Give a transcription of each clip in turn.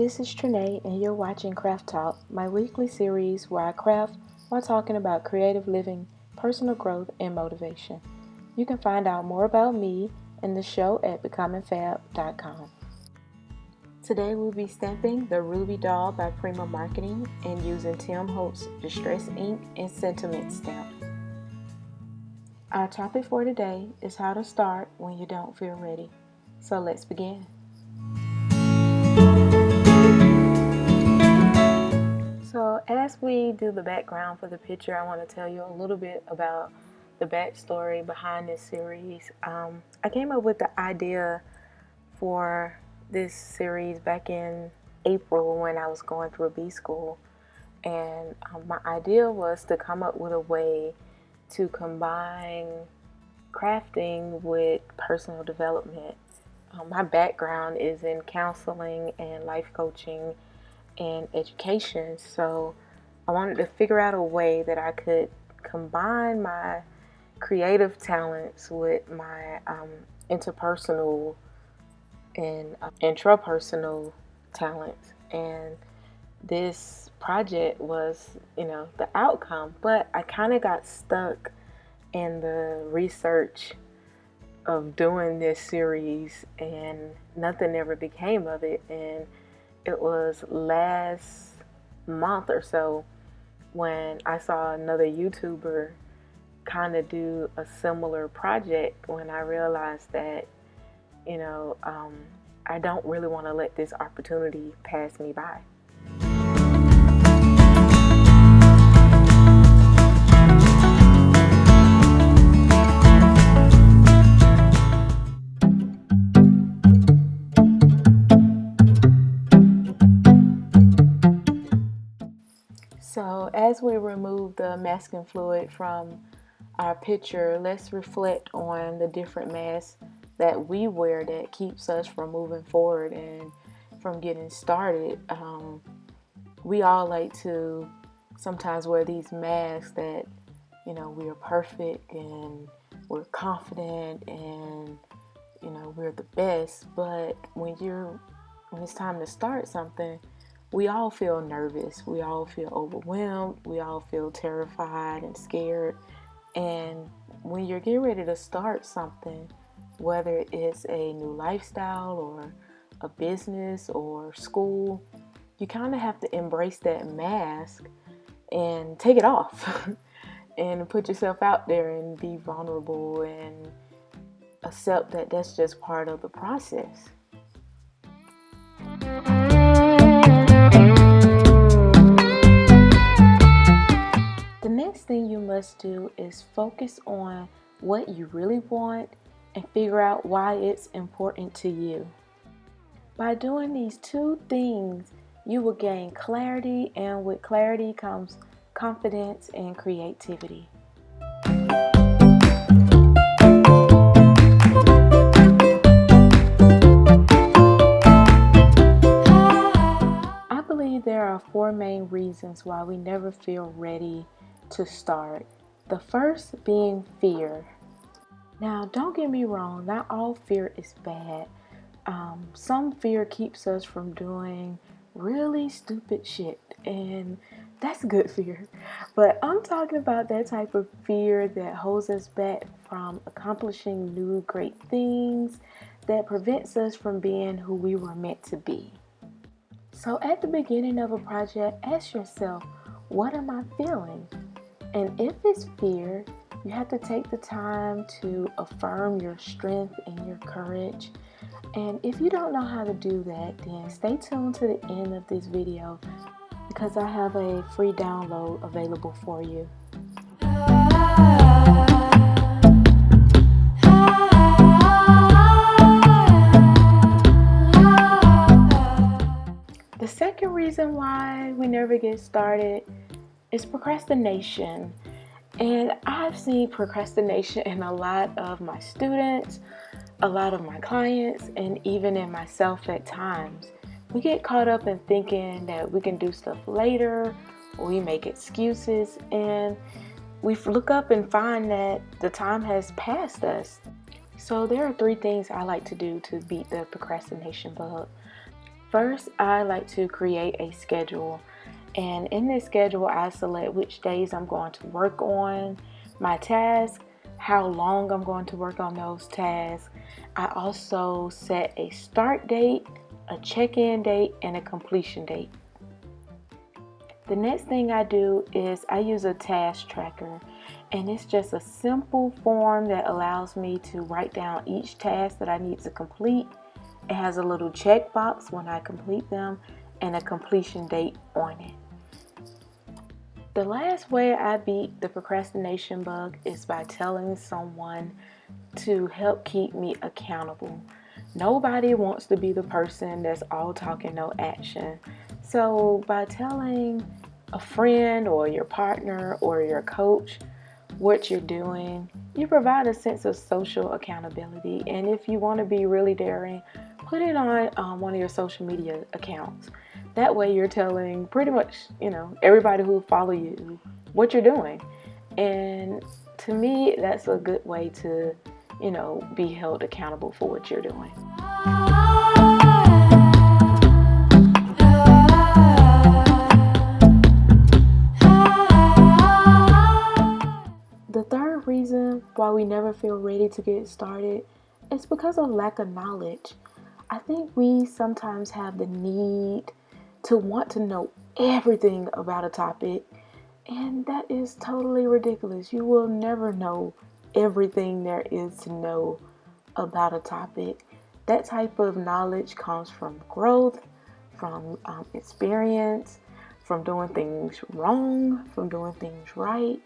this is Trinae, and you're watching Craft Talk, my weekly series where I craft while talking about creative living, personal growth, and motivation. You can find out more about me and the show at becomingfab.com. Today we'll be stamping the Ruby Doll by Prima Marketing and using Tim Holtz Distress Ink and Sentiment Stamp. Our topic for today is how to start when you don't feel ready. So let's begin. So as we do the background for the picture, I want to tell you a little bit about the backstory behind this series. I came up with the idea for this series back in April when I was going through B school, and my idea was to come up with a way to combine crafting with personal development. My background is in counseling and life coaching and education, so I wanted to figure out a way that I could combine my creative talents with my interpersonal and intrapersonal talents. And this project was, the outcome, but I kind of got stuck in the research of doing this series and nothing ever became of it. And it was last month or so when I saw another YouTuber kind of do a similar project, when I realized that, I don't really want to let this opportunity pass me by. So as we remove the masking fluid from our picture, let's reflect on the different masks that we wear that keeps us from moving forward and from getting started. We all like to sometimes wear these masks that, we are perfect and we're confident and, we're the best. But when it's time to start something, we all feel nervous, we all feel overwhelmed, we all feel terrified and scared. And when you're getting ready to start something, whether it's a new lifestyle or a business or school, you kind of have to embrace that mask and take it off and put yourself out there and be vulnerable and accept that that's just part of the process. The next thing you must do is focus on what you really want and figure out why it's important to you. By doing these two things, you will gain clarity, and with clarity comes confidence and creativity. I believe there are 4 main reasons why we never feel ready to start. The first being fear. Now, don't get me wrong, not all fear is bad. Some fear keeps us from doing really stupid shit, and that's good fear. But I'm talking about that type of fear that holds us back from accomplishing new great things, that prevents us from being who we were meant to be. So at the beginning of a project, ask yourself, what am I feeling? And if it's fear, you have to take the time to affirm your strength and your courage. And if you don't know how to do that, then stay tuned to the end of this video because I have a free download available for you. The second reason why we never get started is procrastination. And I've seen procrastination in a lot of my students, a lot of my clients, and even in myself at times. We get caught up in thinking that we can do stuff later, or we make excuses, and we look up and find that the time has passed us. So there are 3 things I like to do to beat the procrastination bug. First, I like to create a schedule. And in this schedule, I select which days I'm going to work on my task, how long I'm going to work on those tasks. I also set a start date, a check-in date, and a completion date. The next thing I do is I use a task tracker, and it's just a simple form that allows me to write down each task that I need to complete. It has a little checkbox when I complete them and a completion date on it. The last way I beat the procrastination bug is by telling someone to help keep me accountable. Nobody wants to be the person that's all talk and no action. So by telling a friend or your partner or your coach what you're doing, you provide a sense of social accountability. And if you want to be really daring, put it on one of your social media accounts. That way you're telling pretty much, everybody who follow you what you're doing. And to me, that's a good way to, be held accountable for what you're doing. The third reason why we never feel ready to get started is because of lack of knowledge. I think we sometimes have the need to want to know everything about a topic, and that is totally ridiculous. You will never know everything there is to know about a topic. That type of knowledge comes from growth, from experience, from doing things wrong, from doing things right.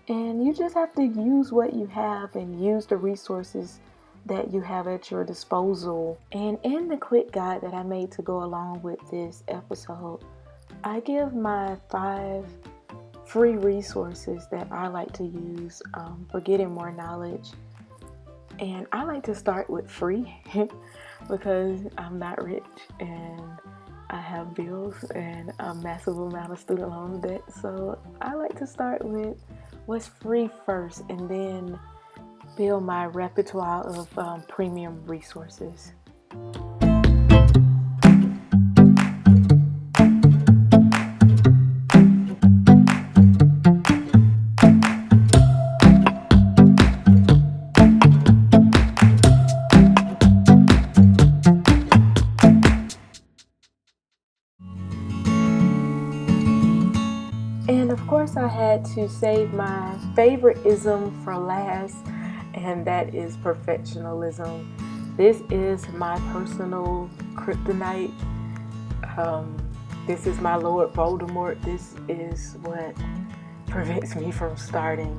And you just have to use what you have and use the resources that you have at your disposal. And in the quick guide that I made to go along with this episode, I give my 5 free resources that I like to use for getting more knowledge. And I like to start with free because I'm not rich and I have bills and a massive amount of student loan debt. So I like to start with what's free first and then build my repertoire of premium resources. And of course, I had to save my favorite ism for last, and that is perfectionism. This is my personal kryptonite. This is my Lord Voldemort. This is what prevents me from starting.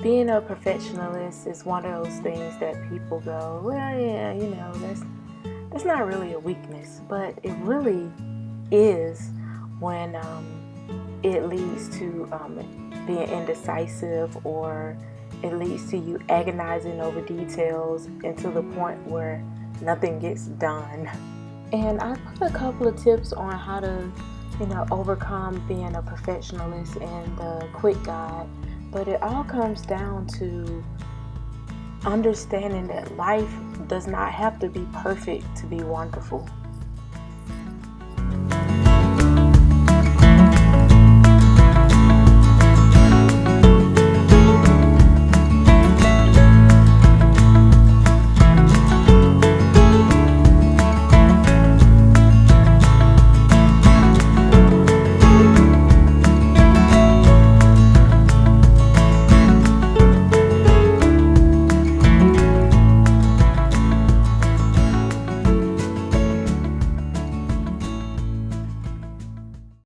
Being a perfectionist is one of those things that people go, well, yeah, that's not really a weakness, but it really is when it leads to being indecisive, or it leads to you agonizing over details and to the point where nothing gets done. And I put a couple of tips on how to, overcome being a perfectionist in the quick guide, but it all comes down to understanding that life does not have to be perfect to be wonderful.